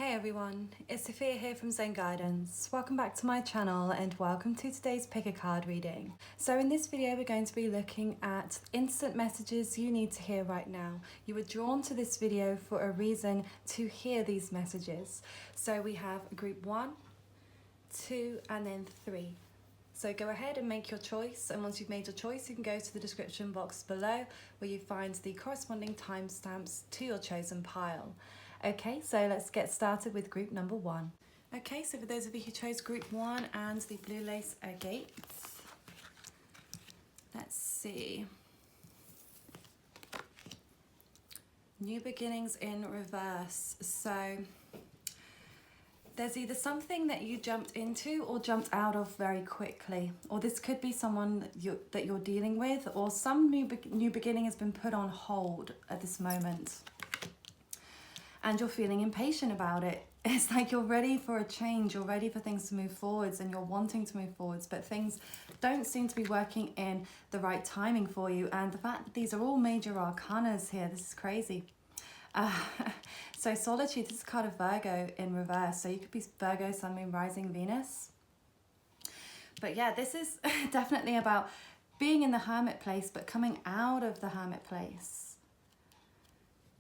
Hey everyone, it's Sophia here from Zen Guidance. Welcome back to my channel and welcome to today's pick a card reading. So in this video we're going to be looking at instant messages you need to hear right now. You were drawn to this video for a reason to hear these messages. So we have group 1, 2 and then 3. So go ahead and make your choice, and once you've made your choice you can go to the description box below where you find the corresponding timestamps to your chosen pile. Okay, so let's get started with group number 1. Okay, so for those of you who chose group 1 and the blue lace agate, let's see. New beginnings in reverse. So there's either something that you jumped into or jumped out of very quickly, or this could be someone that you're dealing with, or some new beginning has been put on hold at this moment. And you're feeling impatient about it. It's like you're ready for a change, you're ready for things to move forwards and you're wanting to move forwards, but things don't seem to be working in the right timing for you. And the fact that these are all major arcanas here, this is crazy. So solitude, this is card of Virgo in reverse. So you could be Virgo, Sun, Moon, Rising, Venus. But yeah, this is definitely about being in the hermit place, but coming out of the hermit place.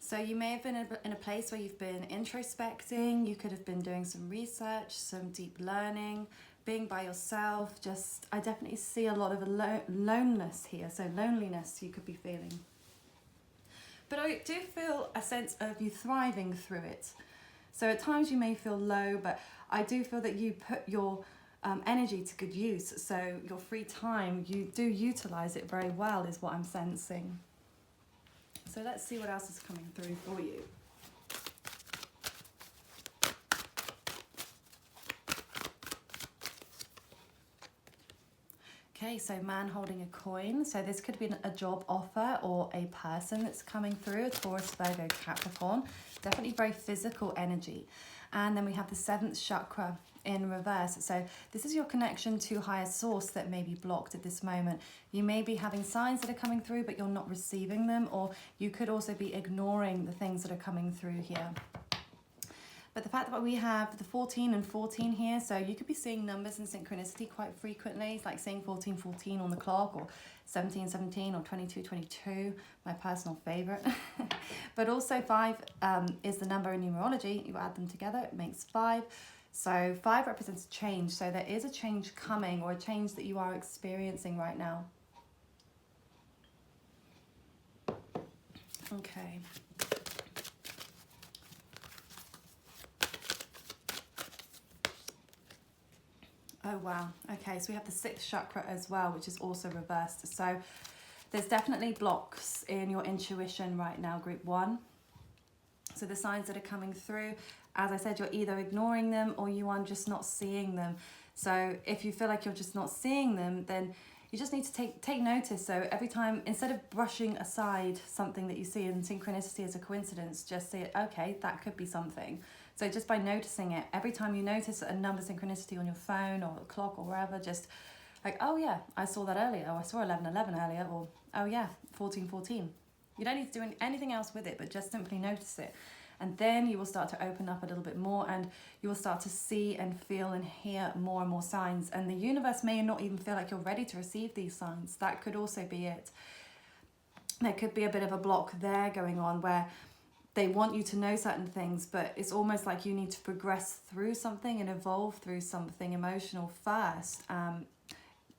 So you may have been in a place where you've been introspecting, you could have been doing some research, some deep learning, being by yourself. I definitely see a lot of loneliness here, so loneliness you could be feeling. But I do feel a sense of you thriving through it. So at times you may feel low, but I do feel that you put your energy to good use. So your free time, you do utilize it very well is what I'm sensing. So let's see what else is coming through for you. Okay, so man holding a coin. So this could be a job offer or a person that's coming through, a Taurus, Virgo, Capricorn. Definitely very physical energy. And then we have the 7th chakra in reverse. So this is your connection to higher source that may be blocked at this moment. You may be having signs that are coming through, but you're not receiving them, or you could also be ignoring the things that are coming through here. But the fact that we have the 14 and 14 here, so you could be seeing numbers in synchronicity quite frequently. It's like seeing 14-14 on the clock, or 17-17, or 22-22, my personal favorite. But also 5 is the number in numerology. You add them together, it makes 5. So 5 represents change. So there is a change coming, or a change that you are experiencing right now. Okay. Oh wow, okay, so we have the 6th chakra as well, which is also reversed. So there's definitely blocks in your intuition right now, group 1. So the signs that are coming through, as I said, you're either ignoring them or you are just not seeing them. So if you feel like you're just not seeing them, then you just need to take notice. So every time, instead of brushing aside something that you see in synchronicity as a coincidence, just say, okay, that could be something. So just by noticing it, every time you notice a number synchronicity on your phone or a clock or wherever, just like, oh yeah, I saw that earlier, or I saw 11-11 earlier, or oh yeah, 14-14. You don't need to do anything else with it, but just simply notice it. And then you will start to open up a little bit more, and you will start to see and feel and hear more and more signs. And the universe may not even feel like you're ready to receive these signs. That could also be it. There could be a bit of a block there going on where they want you to know certain things, but it's almost like you need to progress through something and evolve through something emotional first,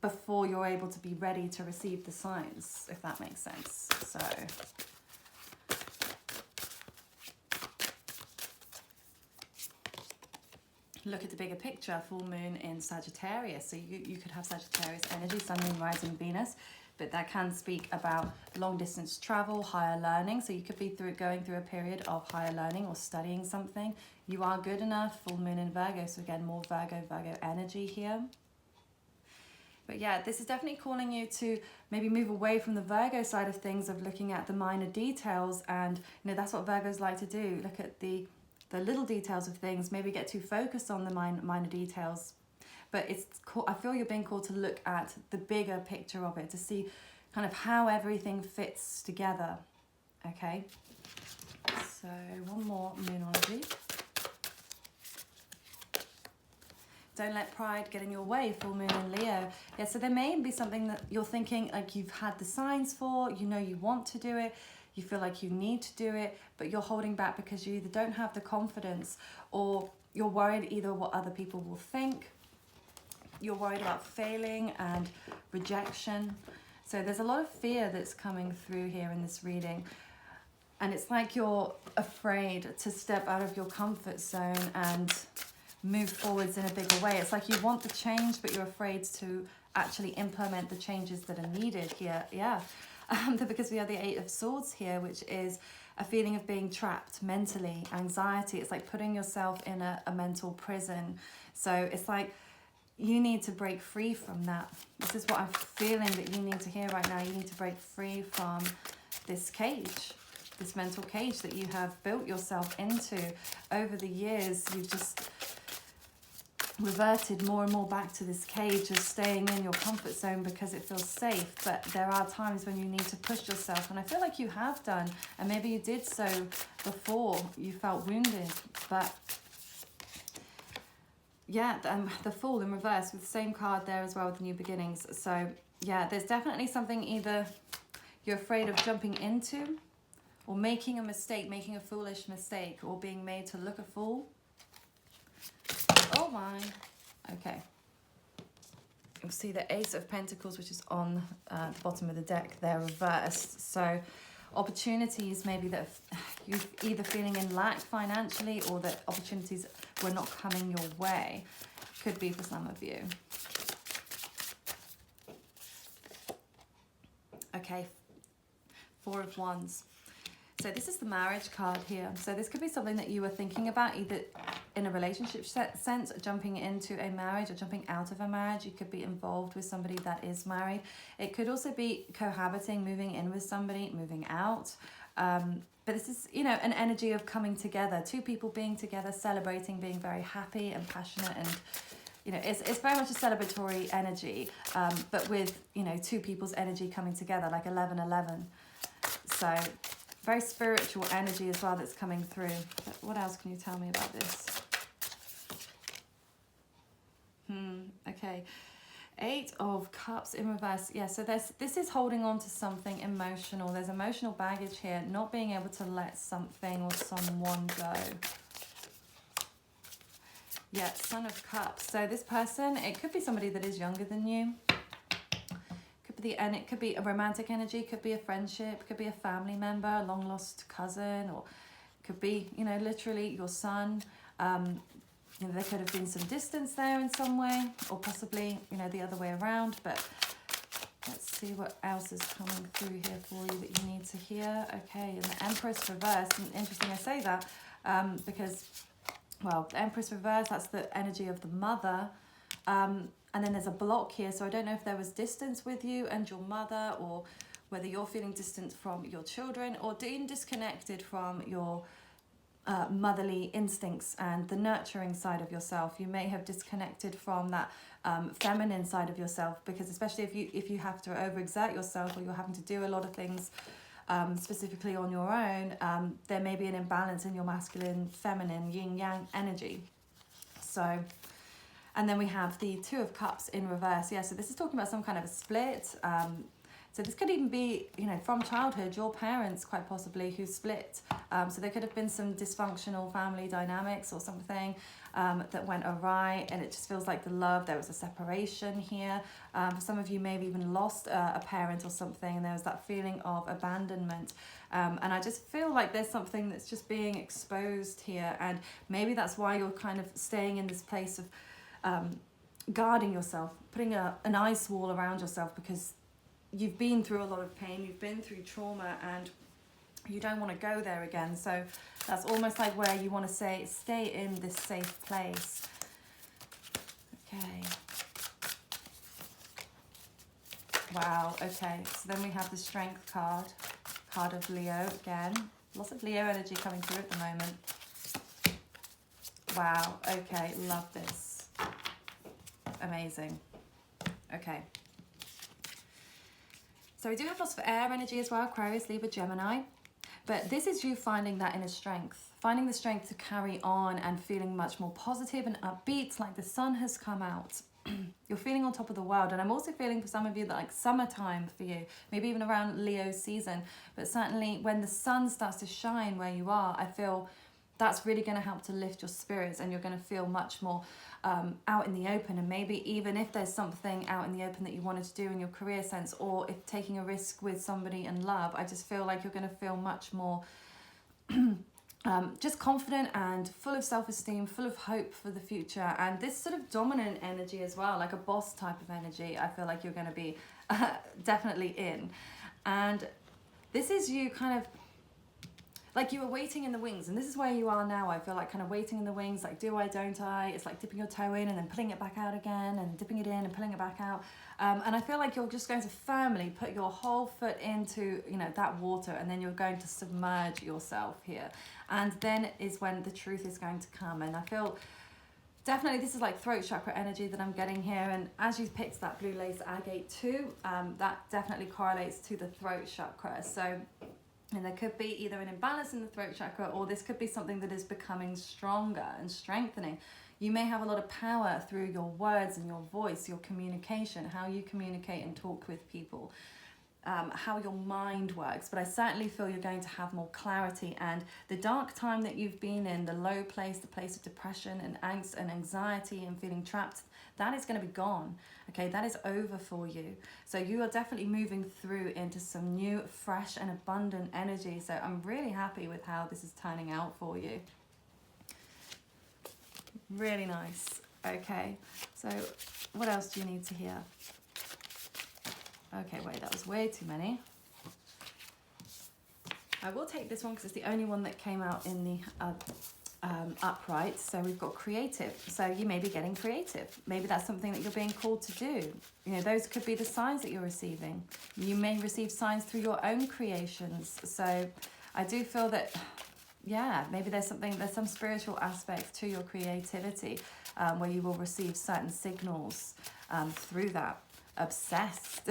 before you're able to be ready to receive the signs, if that makes sense. So look at the bigger picture, full moon in Sagittarius. So you could have Sagittarius energy, Sun, Moon, Rising, Venus, but that can speak about long distance travel, higher learning. So you could be going through a period of higher learning or studying something. You are good enough, full moon in Virgo. So again, more Virgo energy here. But yeah, this is definitely calling you to maybe move away from the Virgo side of things, of looking at the minor details. And you know, that's what Virgos like to do. Look at the little details of things, maybe get too focused on the minor details. But I feel you're being called to look at the bigger picture of it, to see kind of how everything fits together. Okay, so one more moonology. Don't let pride get in your way, full moon in Leo. Yeah, so there may be something that you're thinking like you've had the signs for, you know you want to do it, you feel like you need to do it, but you're holding back because you either don't have the confidence or you're worried either what other people will think. You're worried about failing and rejection. So there's a lot of fear that's coming through here in this reading. And it's like you're afraid to step out of your comfort zone and move forwards in a bigger way. It's like you want the change, but you're afraid to actually implement the changes that are needed here. Yeah, because we have the Eight of Swords here, which is a feeling of being trapped mentally, anxiety. It's like putting yourself in a mental prison. So it's like you need to break free from that. This is what I'm feeling that you need to hear right now. You need to break free from this cage, this mental cage that you have built yourself into over the years. You've just reverted more and more back to this cage of staying in your comfort zone because it feels safe. But there are times when you need to push yourself, and I feel like you have done, and maybe you did so before you felt wounded. But yeah, the Fool in reverse with the same card there as well with New Beginnings. So yeah, there's definitely something either you're afraid of jumping into or making a mistake, making a foolish mistake, or being made to look a fool. Oh my. Okay. You'll see the Ace of Pentacles, which is on the bottom of the deck there, reversed. So opportunities maybe that you're either feeling in lack financially or that opportunities were not coming your way. Could be for some of you. Okay. Four of Wands. So this is the marriage card here. So this could be something that you were thinking about, either in a relationship sense, jumping into a marriage or jumping out of a marriage. You could be involved with somebody that is married. It could also be cohabiting, moving in with somebody, moving out. But this is, you know, an energy of coming together, two people being together, celebrating, being very happy and passionate, and you know, it's very much a celebratory energy, but with, you know, two people's energy coming together, like 11-11. So very spiritual energy as well that's coming through. But what else can you tell me about this? Okay. Eight of Cups in reverse. Yeah, so this is holding on to something emotional. There's emotional baggage here, not being able to let something or someone go. Yeah, Son of Cups. So this person, it could be somebody that is younger than you. And it could be a romantic energy, could be a friendship, could be a family member, a long lost cousin, or could be, you know, literally your son. You know, there could have been some distance there in some way, or possibly, you know, the other way around. But let's see what else is coming through here for you that you need to hear. Okay, and the Empress reverse. And interesting I say that because, well, the Empress reverse, that's the energy of the mother. And then there's a block here, so I don't know if there was distance with you and your mother, or whether you're feeling distant from your children, or being disconnected from your motherly instincts and the nurturing side of yourself. You may have disconnected from that feminine side of yourself, because especially if you have to overexert yourself, or you're having to do a lot of things specifically on your own, there may be an imbalance in your masculine, feminine, yin-yang energy. So... And then we have the Two of Cups in reverse. Yeah, so this is talking about some kind of a split. So this could even be, you know, from childhood, your parents quite possibly who split. So there could have been some dysfunctional family dynamics or something that went awry, and it just feels like the love, there was a separation here. For some of you may have even lost a parent or something, and there was that feeling of abandonment. And I just feel like there's something that's just being exposed here, and maybe that's why you're kind of staying in this place of guarding yourself, putting an ice wall around yourself, because you've been through a lot of pain, you've been through trauma, and you don't want to go there again. So that's almost like where you want to stay in this safe place. Okay. Wow, okay. So then we have the Strength card of Leo again. Lots of Leo energy coming through at the moment. Wow, okay, love this. Amazing. Okay. So we do have lots of air energy as well, Aquarius, Libra, Gemini. But this is you finding that inner strength, finding the strength to carry on and feeling much more positive and upbeat, like the sun has come out. You're feeling on top of the world. And I'm also feeling for some of you that like summertime for you, maybe even around Leo's season, but certainly when the sun starts to shine where you are, I feel that's really going to help to lift your spirits, and you're going to feel much more out in the open. And maybe even if there's something out in the open that you wanted to do in your career sense, or if taking a risk with somebody in love, I just feel like you're going to feel much more just confident and full of self-esteem, full of hope for the future. And this sort of dominant energy as well, like a boss type of energy, I feel like you're going to be definitely in. And this is you kind of like you were waiting in the wings, and this is where you are now. I feel like kind of waiting in the wings, like do I, don't I? It's like dipping your toe in and then pulling it back out again, and dipping it in and pulling it back out. And I feel like you're just going to firmly put your whole foot into, you know, that water, and then you're going to submerge yourself here. And then is when the truth is going to come. And I feel definitely this is like throat chakra energy that I'm getting here. And as you picked that blue lace agate too, that definitely correlates to the throat chakra. So, and there could be either an imbalance in the throat chakra, or this could be something that is becoming stronger and strengthening. You may have a lot of power through your words and your voice, your communication, how you communicate and talk with people, how your mind works. But I certainly feel you're going to have more clarity, and the dark time that you've been in, the low place, the place of depression and angst and anxiety and feeling trapped, that is going to be gone. Okay, that is over for you. So you are definitely moving through into some new, fresh and abundant energy. So I'm really happy with how this is turning out for you. Really nice. Okay, so what else do you need to hear? Okay, wait, that was way too many. I will take this one because it's the only one that came out in the upright. So we've got creative. So you may be getting creative. Maybe that's something that you're being called to do. You know, those could be the signs that you're receiving. You may receive signs through your own creations. So I do feel that, yeah, maybe there's some spiritual aspect to your creativity where you will receive certain signals through that. Obsessed.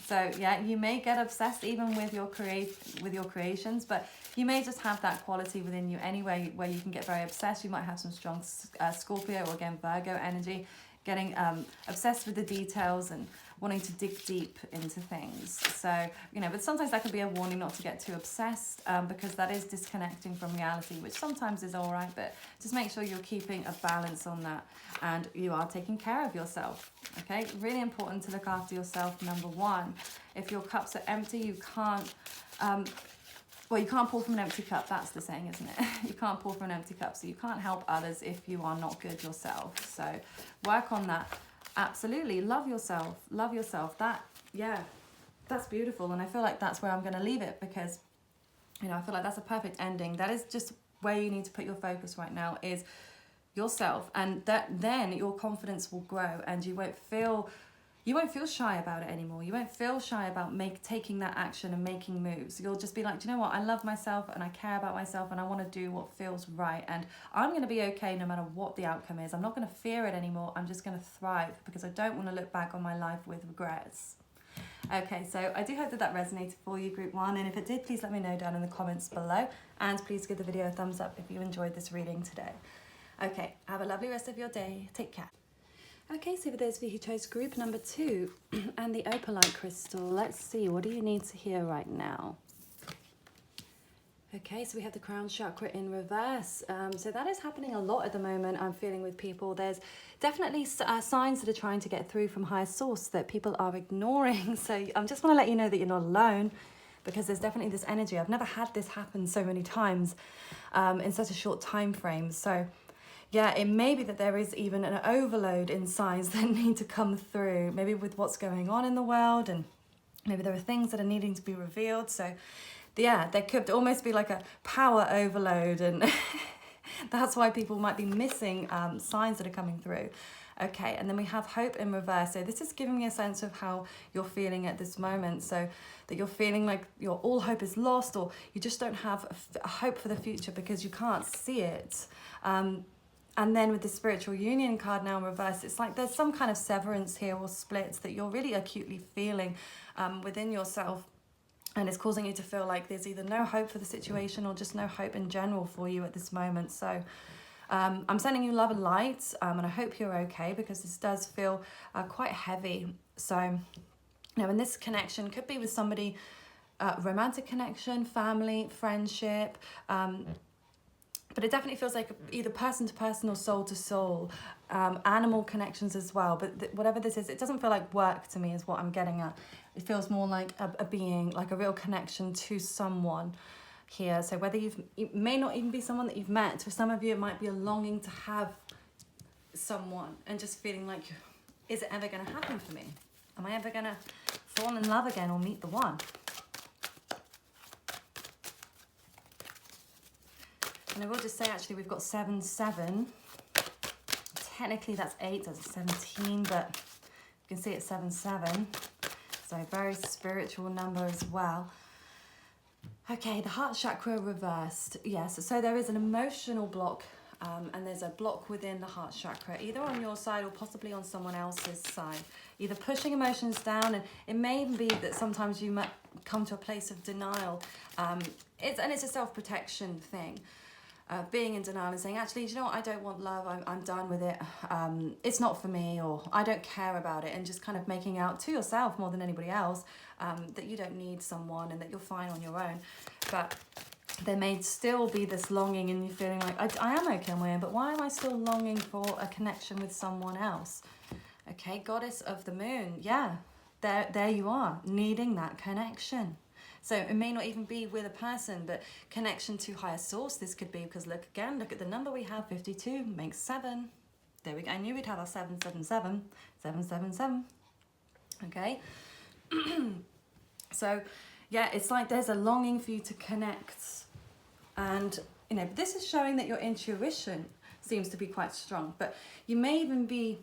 So yeah, you may get obsessed even with your creations, but you may just have that quality within you anyway where you can get very obsessed. You might have some strong Scorpio or again Virgo energy, getting obsessed with the details and wanting to dig deep into things. So, you know, but sometimes that can be a warning not to get too obsessed because that is disconnecting from reality, which sometimes is all right, but just make sure you're keeping a balance on that and you are taking care of yourself, okay? Really important to look after yourself, number one. If your cups are empty, you can't, well, you can't pour from an empty cup. That's the saying, isn't it? You can't pour from an empty cup, so you can't help others if you are not good yourself. So work on that. Absolutely. Love yourself. Love yourself. That, yeah, that's beautiful. And I feel like that's where I'm going to leave it because, you know, I feel like that's a perfect ending. That is just where you need to put your focus right now is yourself. And that then your confidence will grow and you won't feel shy about it anymore. You won't feel shy about taking that action and making moves. You'll just be like, do you know what? I love myself and I care about myself and I want to do what feels right. And I'm going to be okay no matter what the outcome is. I'm not going to fear it anymore. I'm just going to thrive because I don't want to look back on my life with regrets. Okay, so I do hope that resonated for you, Group 1. And if it did, please let me know down in the comments below. And please give the video a thumbs up if you enjoyed this reading today. Okay, have a lovely rest of your day. Take care. Okay, so for those of you who chose group number 2 and the opalite crystal, let's see, what do you need to hear right now? Okay, so we have the crown chakra in reverse. So that is happening a lot at the moment, I'm feeling with people. There's definitely signs that are trying to get through from higher source that people are ignoring. So I just want to let you know that you're not alone because there's definitely this energy. I've never had this happen so many times in such a short time frame. So yeah, it may be that there is even an overload in signs that need to come through, maybe with what's going on in the world, and maybe there are things that are needing to be revealed. So yeah, there could almost be like a power overload, and that's why people might be missing signs that are coming through. Okay, and then we have hope in reverse. So this is giving me a sense of how you're feeling at this moment. So that you're feeling like all hope is lost, or you just don't have a hope for the future because you can't see it. And then with the spiritual union card now in reverse, it's like there's some kind of severance here or split that you're really acutely feeling within yourself. And it's causing you to feel like there's either no hope for the situation or just no hope in general for you at this moment. So I'm sending you love and light, and I hope you're okay, because this does feel quite heavy. So, and this connection could be with somebody, romantic connection, family, friendship, but it definitely feels like either person to person or soul to soul, animal connections as well. But whatever this is, it doesn't feel like work to me is what I'm getting at. It feels more like a being, like a real connection to someone here. So whether it may not even be someone that you've met. For some of you, it might be a longing to have someone and just feeling like, is it ever going to happen for me? Am I ever going to fall in love again or meet the one? And I will just say, actually, we've got 7, 7. Technically, that's 8, that's 17, but you can see it's 7, 7. So very spiritual number as well. Okay, the heart chakra reversed. Yes, so there is an emotional block, and there's a block within the heart chakra, either on your side or possibly on someone else's side. Either pushing emotions down, and it may even be that sometimes you might come to a place of denial. It's a self-protection thing. Being in denial and saying, actually, do you know what, I don't want love, I'm done with it, it's not for me, or I don't care about it, and just kind of making out to yourself more than anybody else that you don't need someone and that you're fine on your own. But there may still be this longing, and you're feeling like, I am okay on my own, but why am I still longing for a connection with someone else? Okay, goddess of the moon, yeah, there you are, needing that connection. So it may not even be with a person, but connection to higher source. This could be because look at the number we have, 52 makes 7. There we go. I knew we'd have our 777, 777. Okay. So yeah, it's like there's a longing for you to connect, and this is showing that your intuition seems to be quite strong, but you may even be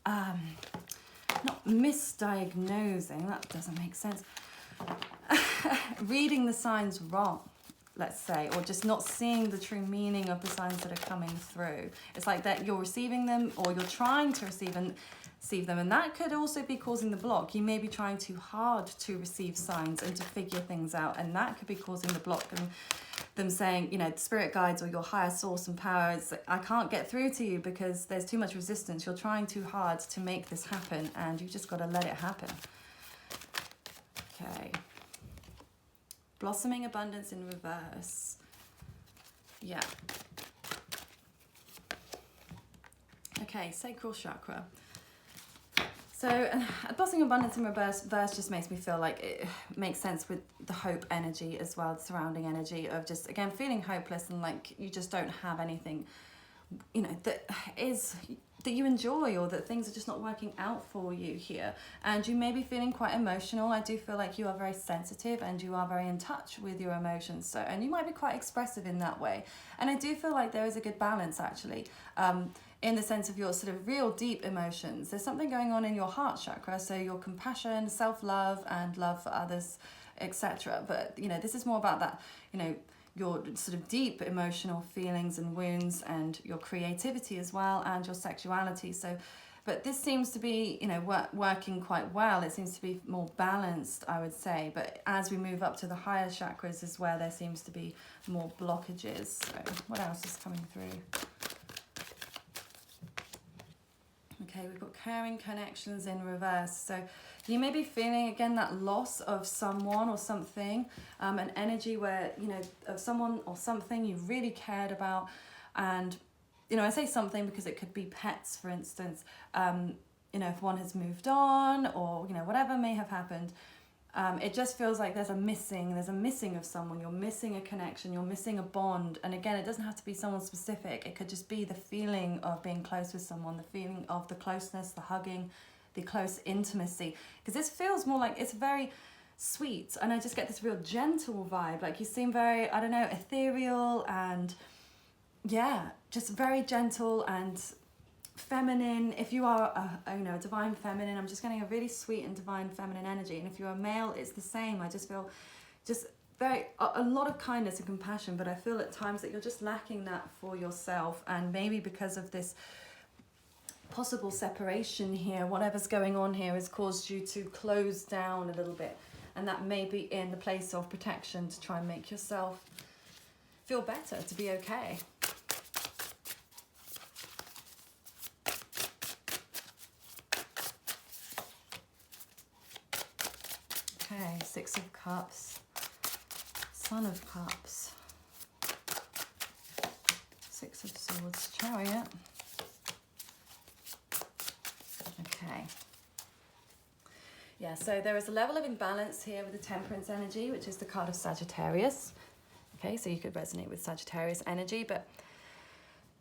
not misdiagnosing, that doesn't make sense, reading the signs wrong, let's say, or just not seeing the true meaning of the signs that are coming through. It's like that you're receiving them, or you're trying to receive them, and that could also be causing the block. You may be trying too hard to receive signs and to figure things out, and that could be causing the block, and them saying, the spirit guides or your higher source and power is, I can't get through to you because there's too much resistance. You're trying too hard to make this happen, and you've just got to let it happen. Okay. Blossoming abundance in reverse. Yeah. Okay, sacral chakra. So blossoming abundance in reverse just makes me feel like it makes sense with the hope energy as well, the surrounding energy of just, again, feeling hopeless and like you just don't have anything, that you enjoy, or that things are just not working out for you here. And you may be feeling quite emotional. I do feel like you are very sensitive and you are very in touch with your emotions. So, and you might be quite expressive in that way. And I do feel like there is a good balance, actually, in the sense of your sort of real deep emotions. There's something going on in your heart chakra, so your compassion, self-love, and love for others, etc. But, this is more about that, your sort of deep emotional feelings and wounds, and your creativity as well, and your sexuality. So, but this seems to be, working quite well. It seems to be more balanced, I would say. But as we move up to the higher chakras is where there seems to be more blockages. So what else is coming through? Okay, we've got caring connections in reverse. So you may be feeling, again, that loss of someone or something, an energy where, of someone or something you really cared about. And, I say something because it could be pets, for instance. If one has moved on, or, whatever may have happened, it just feels like there's a missing of someone. You're missing a connection, you're missing a bond. And again, it doesn't have to be someone specific. It could just be the feeling of being close with someone, the feeling of the closeness, the hugging, the close intimacy. Because this feels more like it's very sweet, and I just get this real gentle vibe. Like you seem very, ethereal, and yeah, just very gentle and feminine. If you are a divine feminine, I'm just getting a really sweet and divine feminine energy. And if you're a male, it's the same. I just feel just a lot of kindness and compassion, but I feel at times that you're just lacking that for yourself. And maybe because of this possible separation here, whatever's going on here has caused you to close down a little bit And that may be in the place of protection to try and make yourself feel better, to be okay. Okay, Six of Cups, Son of Cups, Six of Swords, Chariot. Okay. Yeah, so there is a level of imbalance here with the Temperance energy, which is the card of Sagittarius. Okay, so you could resonate with Sagittarius energy, but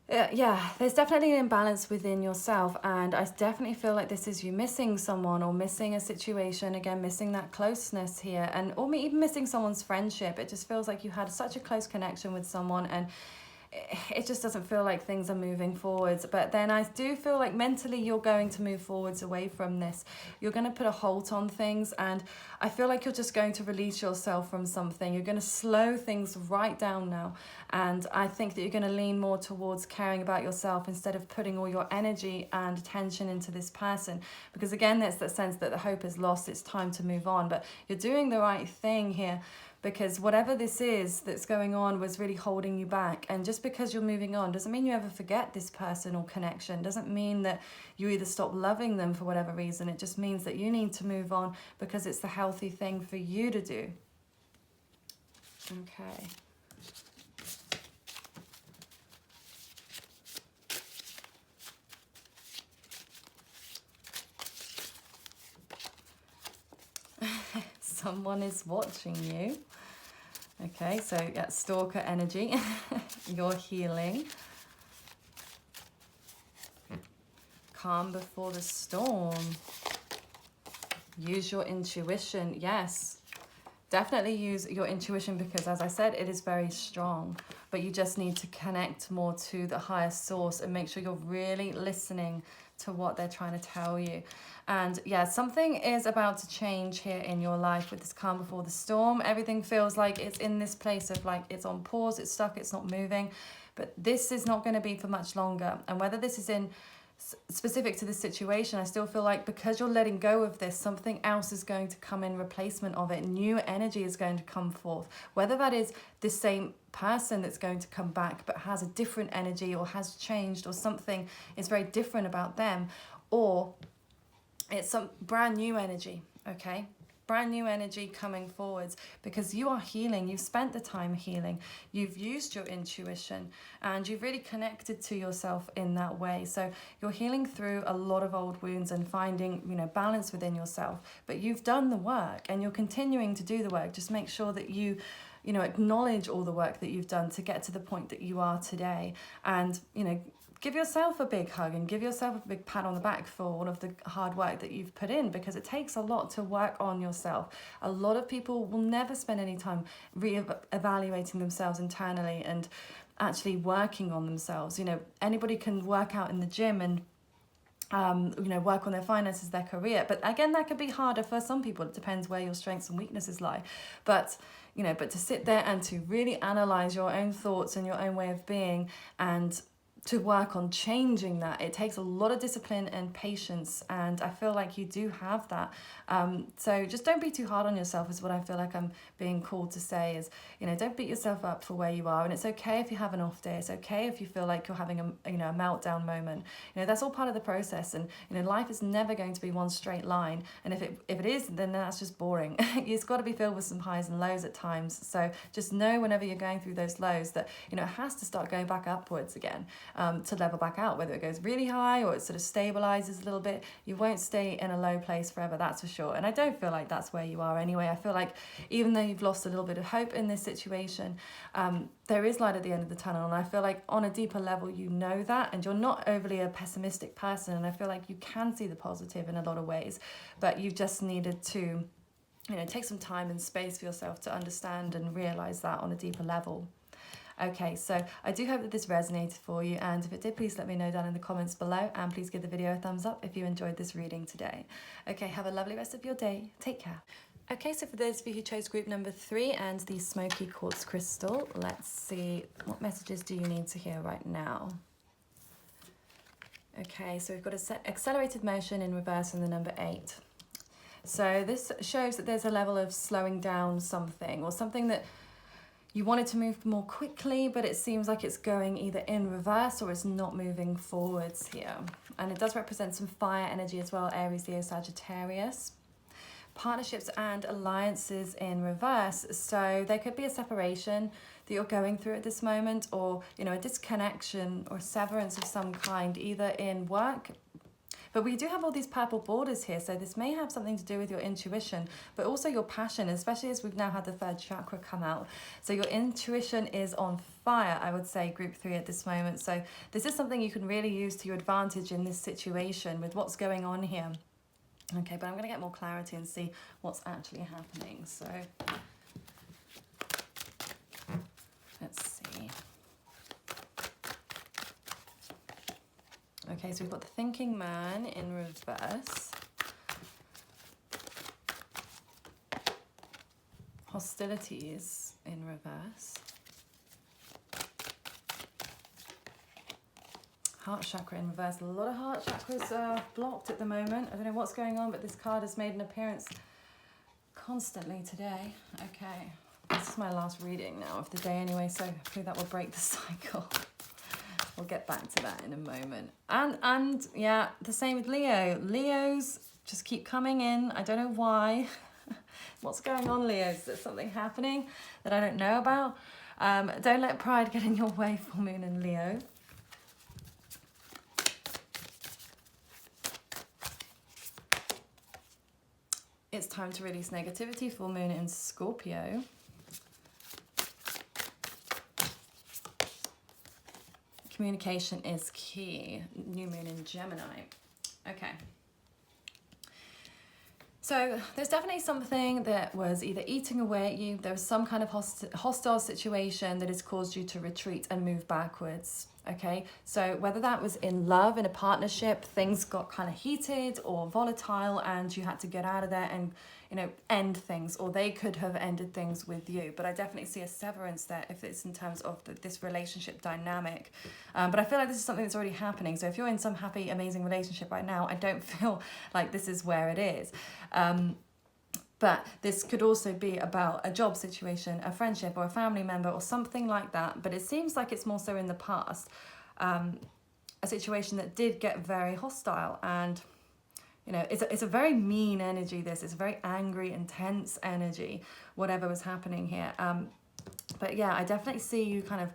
yeah, there's definitely an imbalance within yourself, and I definitely feel like this is you missing someone or missing a situation, again, missing that closeness here, and or even missing someone's friendship. It just feels like you had such a close connection with someone, and it just doesn't feel like things are moving forwards. But then I do feel like mentally you're going to move forwards away from this. You're going to put a halt on things, and I feel like you're just going to release yourself from something. You're going to slow things right down now, and I think that you're going to lean more towards caring about yourself instead of putting all your energy and attention into this person, because again, there's that sense that the hope is lost. It's time to move on, but you're doing the right thing here, because whatever this is that's going on was really holding you back. And just because you're moving on doesn't mean you ever forget this person or connection. Doesn't mean that you either stop loving them for whatever reason. It just means that you need to move on because it's the healthy thing for you to do. Okay. Someone is watching you. Okay, so yeah, stalker energy. You're healing. Calm before the storm. Use your intuition. Yes, definitely use your intuition, because as I said, it is very strong, but you just need to connect more to the higher source and make sure you're really listening to what they're trying to tell you. And yeah, something is about to change here in your life with this calm before the storm. Everything feels like it's in this place of like it's on pause, it's stuck, it's not moving, but this is not going to be for much longer. And whether this is in specific to this situation, I still feel like because you're letting go of this, something else is going to come in replacement of it. New energy is going to come forth, whether that is the same person that's going to come back but has a different energy or has changed, or something is very different about them, or it's some brand new energy. Okay, brand new energy coming forwards, because you are healing. You've spent the time healing. You've used your intuition and you've really connected to yourself in that way. So you're healing through a lot of old wounds and finding, balance within yourself. But you've done the work and you're continuing to do the work. Just make sure that you acknowledge all the work that you've done to get to the point that you are today. And, give yourself a big hug and give yourself a big pat on the back for all of the hard work that you've put in, because it takes a lot to work on yourself. A lot of people will never spend any time re-evaluating themselves internally and actually working on themselves. Anybody can work out in the gym and work on their finances, their career, but again, that could be harder for some people. It depends where your strengths and weaknesses lie. But to sit there and to really analyze your own thoughts and your own way of being, and to work on changing that, it takes a lot of discipline and patience, and I feel like you do have that. So just don't be too hard on yourself is what I feel like I'm being called to say, is don't beat yourself up for where you are. And it's okay if you have an off day. It's okay if you feel like you're having a meltdown moment. That's all part of the process. And life is never going to be one straight line, and if it is, then that's just boring. It's got to be filled with some highs and lows at times. So just know whenever you're going through those lows that it has to start going back upwards again. To level back out, whether it goes really high or it sort of stabilizes a little bit. You won't stay in a low place forever, that's for sure. And I don't feel like that's where you are anyway. I feel like even though you've lost a little bit of hope in this situation, there is light at the end of the tunnel. And I feel like on a deeper level, you know that, and you're not overly a pessimistic person. And I feel like you can see the positive in a lot of ways, but you just needed to, take some time and space for yourself to understand and realize that on a deeper level. Okay, so I do hope that this resonated for you, and if it did, please let me know down in the comments below, and please give the video a thumbs up if you enjoyed this reading today. Okay, have a lovely rest of your day. Take care. Okay, so for those of you who chose group number 3 and the smoky quartz crystal, let's see, what messages do you need to hear right now? Okay, so we've got accelerated motion in reverse and the number 8. So this shows that there's a level of slowing down something, or something that you wanted to move more quickly, but it seems like it's going either in reverse or it's not moving forwards here. And it does represent some fire energy as well, Aries, Leo, Sagittarius. Partnerships and alliances in reverse. So there could be a separation that you're going through at this moment, or, you know, a disconnection or severance of some kind, either in work. But we do have all these purple borders here, so this may have something to do with your intuition, but also your passion, especially as we've now had the third chakra come out. So your intuition is on fire, I would say, group 3 at this moment. So this is something you can really use to your advantage in this situation with what's going on here. Okay, but I'm going to get more clarity and see what's actually happening. So let's see. Okay, so we've got the thinking man in reverse. Hostilities in reverse. Heart chakra in reverse. A lot of heart chakras are blocked at the moment. I don't know what's going on, but this card has made an appearance constantly today. Okay, this is my last reading now of the day anyway, so hopefully that will break the cycle. We'll get back to that in a moment. And yeah, the same with Leo. Leos just keep coming in. I don't know why. What's going on, Leos? Is there something happening that I don't know about? Don't let pride get in your way, full moon in Leo. It's time to release negativity, full moon in Scorpio. Communication is key. New moon in Gemini. Okay. So there's definitely something that was either eating away at you. There was some kind of hostile situation that has caused you to retreat and move backwards. Okay, so whether that was in love, in a partnership, things got kind of heated or volatile and you had to get out of there and, you know, end things, or they could have ended things with you. But I definitely see a severance there if it's in terms of this relationship dynamic. But I feel like this is something that's already happening. So if you're in some happy, amazing relationship right now, I don't feel like this is where it is. But this could also be about a job situation, a friendship or a family member or something like that. But it seems like it's more so in the past, a situation that did get very hostile. And, you know, it's a very mean energy, this. It's a very angry, intense energy, whatever was happening here. But yeah, I definitely see you kind of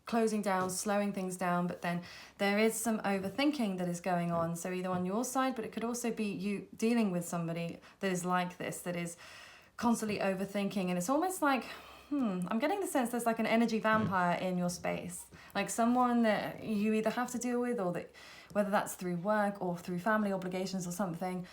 closing down, slowing things down, but then there is some overthinking that is going on. So either on your side, but it could also be you dealing with somebody that is like this, that is constantly overthinking. And it's almost like, I'm getting the sense there's like an energy vampire in your space, like someone that you either have to deal with, or that, whether that's through work or through family obligations or something,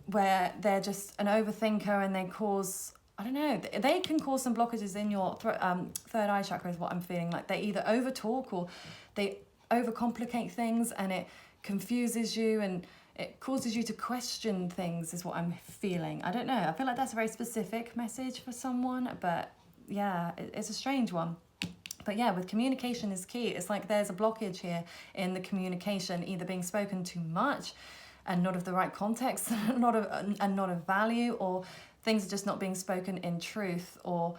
where they're just an overthinker and they cause, I don't know, they can cause some blockages in your third eye chakra is what I'm feeling like. They either overtalk or they overcomplicate things, and it confuses you and it causes you to question things is what I'm feeling. I don't know. I feel like that's a very specific message for someone, but yeah, it's a strange one. But yeah, with communication is key. It's like there's a blockage here in the communication, either being spoken too much and not of the right context, not of value, or things are just not being spoken in truth, or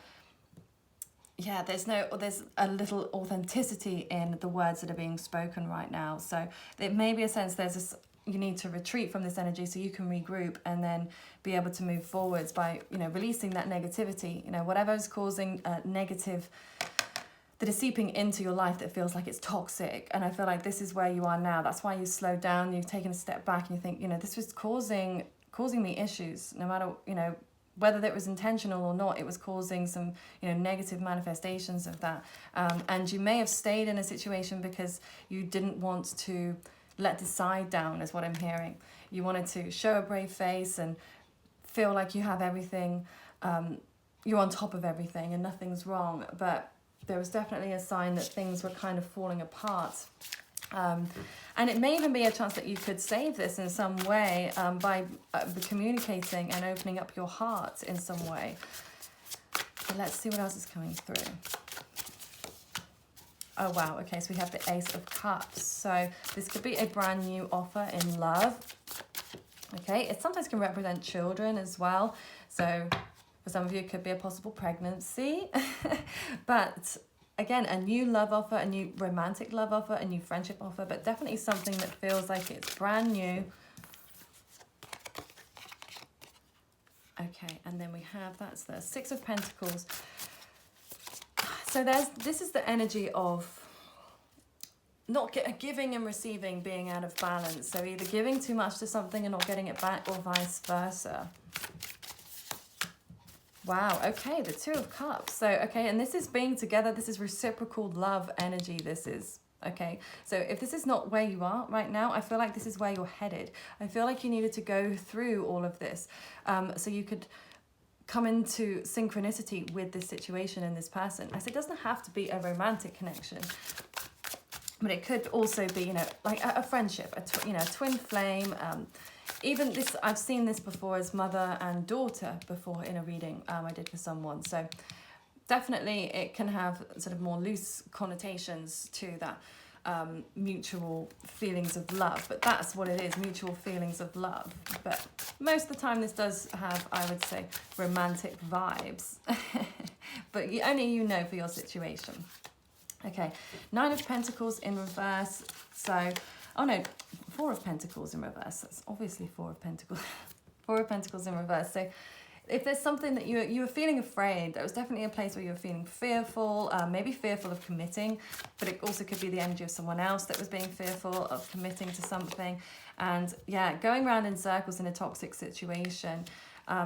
yeah, there's a little authenticity in the words that are being spoken right now. So it may be a sense there's this, you need to retreat from this energy so you can regroup and then be able to move forwards by, you know, releasing that negativity, you know, whatever is causing negative that is seeping into your life that feels like it's toxic. And I feel like this is where you are now. That's why you slowed down, you've taken a step back and you think, you know, this was causing me issues, no matter, you know, whether that was intentional or not, it was causing some, you know, negative manifestations of that. And you may have stayed in a situation because you didn't want to let the side down, is what I'm hearing. You wanted to show a brave face and feel like you have everything, you're on top of everything and nothing's wrong. But there was definitely a sign that things were kind of falling apart. And it may even be a chance that you could save this in some way by communicating and opening up your heart in some way. But let's see what else is coming through. Oh, wow. Okay, so we have the Ace of Cups. So this could be a brand new offer in love. Okay, it sometimes can represent children as well. So for some of you, it could be a possible pregnancy. But again, a new love offer, a new romantic love offer, a new friendship offer, but definitely something that feels like it's brand new. Okay, and then we have, that's the Six of Pentacles. So this is the energy of not giving and receiving being out of balance. So either giving too much to something and not getting it back, or vice versa. Wow, okay, the Two of Cups. So, okay, and this is being together. This is reciprocal love energy, this is. Okay, so if this is not where you are right now, I feel like this is where you're headed. I feel like you needed to go through all of this so you could come into synchronicity with this situation and this person. I said it doesn't have to be a romantic connection, but it could also be, you know, like a friendship, a twin flame. Even this, I've seen this before as mother and daughter before in a reading I did for someone. So definitely it can have sort of more loose connotations to that mutual feelings of love. But that's what it is, mutual feelings of love. But most of the time this does have, I would say, romantic vibes. But only you know for your situation. Okay, Nine of Pentacles in reverse. So, oh no, Four of Pentacles in reverse. That's obviously Four of Pentacles. Four of Pentacles in reverse. So if there's something that you were feeling afraid, there was definitely a place where you were feeling fearful, maybe fearful of committing, but it also could be the energy of someone else that was being fearful of committing to something. And yeah, going around in circles in a toxic situation.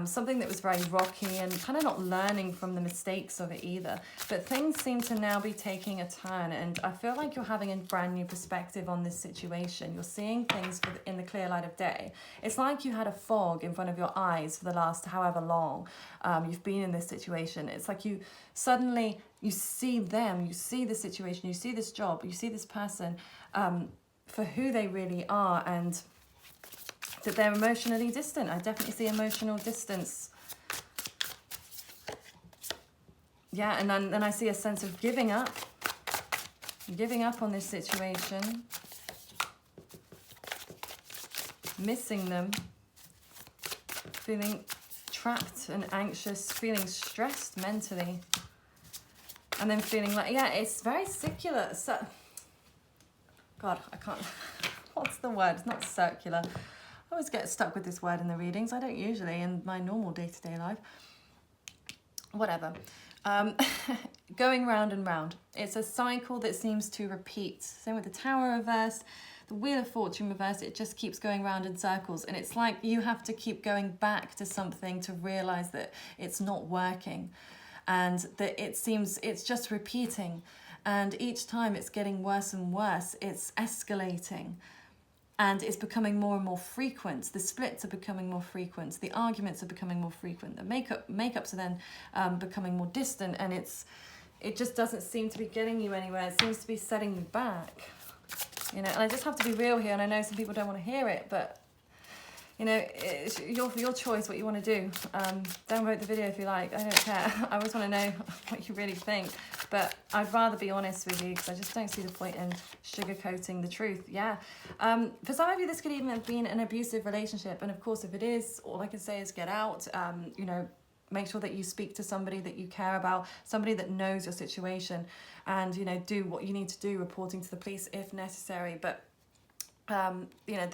Something that was very rocky and kind of not learning from the mistakes of it either. But things seem to now be taking a turn, and I feel like you're having a brand new perspective on this situation. You're seeing things in the clear light of day. It's like you had a fog in front of your eyes for the last however long you've been in this situation. It's like you suddenly, you see them, you see the situation, you see this job, you see this person for who they really are, and that they're emotionally distant. I definitely see emotional distance. Yeah, and then I see a sense of giving up on this situation, missing them, feeling trapped and anxious, feeling stressed mentally, and then feeling like, yeah, it's very circular. So, God, I can't, what's the word? It's not circular. I always get stuck with this word in the readings. I don't usually in my normal day-to-day life. Whatever. Going round and round. It's a cycle that seems to repeat. Same with the Tower reverse, the Wheel of Fortune reverse. It just keeps going round in circles. And it's like you have to keep going back to something to realise that it's not working. And that it seems it's just repeating. And each time it's getting worse and worse. It's escalating. And it's becoming more and more frequent. The splits are becoming more frequent. The arguments are becoming more frequent. The makeups are then becoming more distant. And it just doesn't seem to be getting you anywhere. It seems to be setting you back. You know, and I just have to be real here. And I know some people don't want to hear it, but you know, it's your choice what you want to do. Downvote the video if you like. I don't care. I always want to know what you really think. But I'd rather be honest with you because I just don't see the point in sugarcoating the truth. Yeah. For some of you, this could even have been an abusive relationship. And of course, if it is, all I can say is get out. You know, make sure that you speak to somebody that you care about, somebody that knows your situation, and, you know, do what you need to do, reporting to the police if necessary. But, you know,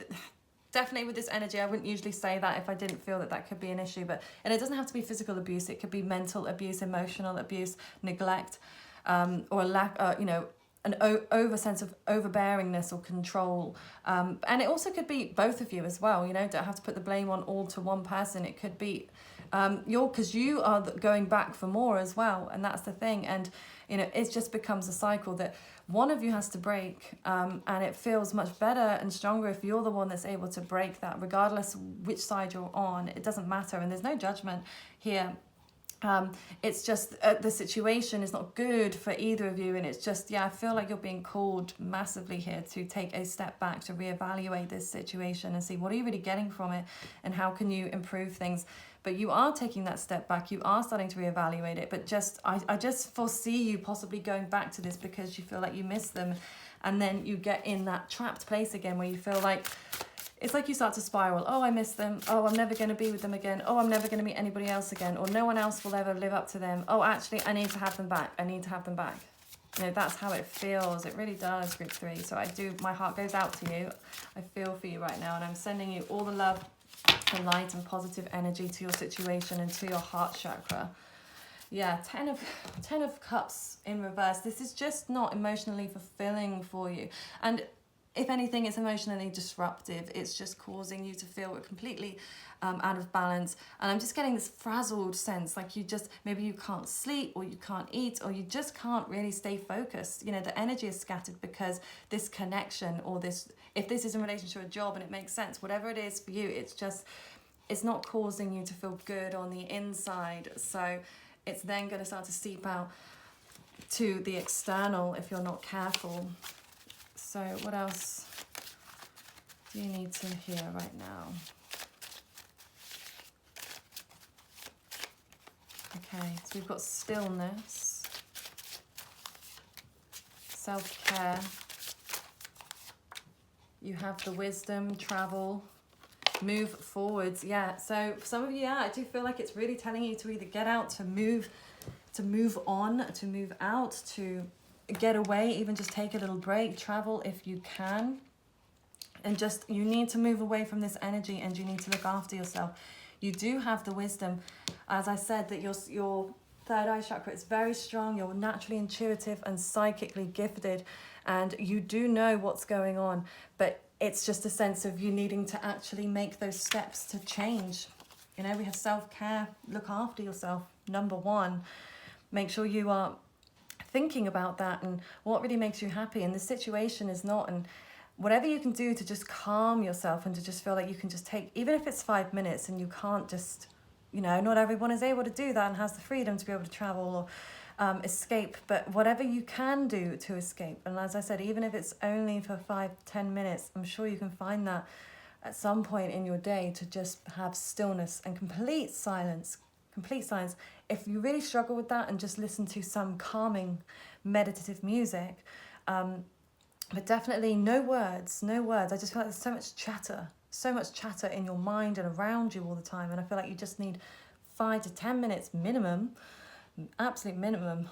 definitely with this energy, I wouldn't usually say that if I didn't feel that that could be an issue. And it doesn't have to be physical abuse. It could be mental abuse, emotional abuse, neglect, or a lack, you know, an over sense of overbearingness or control. And it also could be both of you as well. You know, don't have to put the blame on all to one person. It could be because you are going back for more as well. And that's the thing. And, you know, it just becomes a cycle that one of you has to break, and it feels much better and stronger if you're the one that's able to break that, regardless which side you're on. It doesn't matter, and there's no judgment here. It's just the situation is not good for either of you, and it's just, yeah, I feel like you're being called massively here to take a step back, to reevaluate this situation and see what are you really getting from it and how can you improve things. But you are taking that step back, you are starting to reevaluate it, but just I just foresee you possibly going back to this because you feel like you miss them, and then you get in that trapped place again where you feel like it's like you start to spiral. Oh, I miss them. Oh, I'm never going to be with them again. Oh, I'm never going to meet anybody else again. Or no one else will ever live up to them. Oh, actually, I need to have them back. I need to have them back. You know, that's how it feels. It really does, group 3. So my heart goes out to you. I feel for you right now. And I'm sending you all the love and light and positive energy to your situation and to your heart chakra. Yeah, 10 of Cups in reverse. This is just not emotionally fulfilling for you. And if anything, it's emotionally disruptive. It's just causing you to feel completely out of balance. And I'm just getting this frazzled sense, like maybe you can't sleep, or you can't eat, or you just can't really stay focused. You know, the energy is scattered because this connection, or if this is in relation to a job and it makes sense, whatever it is for you, it's not causing you to feel good on the inside. So it's then going to start to seep out to the external if you're not careful. So what else do you need to hear right now? Okay, so we've got stillness, self-care. You have the wisdom, travel, move forwards. Yeah, so for some of you, I do feel like it's really telling you to either get out, to move on, to move out, to get away, even just take a little break, travel if you can. And just, you need to move away from this energy, and you need to look after yourself. You do have the wisdom, as I said, that your third eye chakra is very strong. You're naturally intuitive and psychically gifted, and you do know what's going on, but it's just a sense of you needing to actually make those steps to change. You know, we have self-care. Look after yourself, number 1. Make sure you are thinking about that and what really makes you happy, and the situation is not, and whatever you can do to just calm yourself and to just feel like you can just take, even if it's 5 minutes, and you can't just, you know, not everyone is able to do that and has the freedom to be able to travel or escape, but whatever you can do to escape. And as I said, even if it's only for 5-10 minutes, I'm sure you can find that at some point in your day, to just have stillness and complete silence. If you really struggle with that, and just listen to some calming meditative music, but definitely no words. I just feel like there's so much chatter in your mind and around you all the time, and I feel like you just need 5 to 10 minutes minimum, absolute minimum,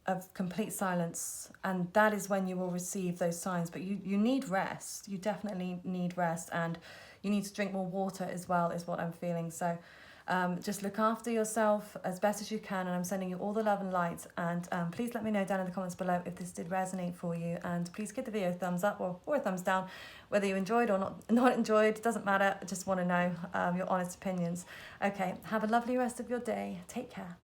of complete silence, and that is when you will receive those signs. But you need rest. You definitely need rest, and you need to drink more water as well, is what I'm feeling. So just look after yourself as best as you can, and I'm sending you all the love and light. And please let me know down in the comments below if this did resonate for you, and please give the video a thumbs up or a thumbs down, whether you enjoyed or not enjoyed, doesn't matter. I just want to know your honest opinions. Okay, have a lovely rest of your day. Take care.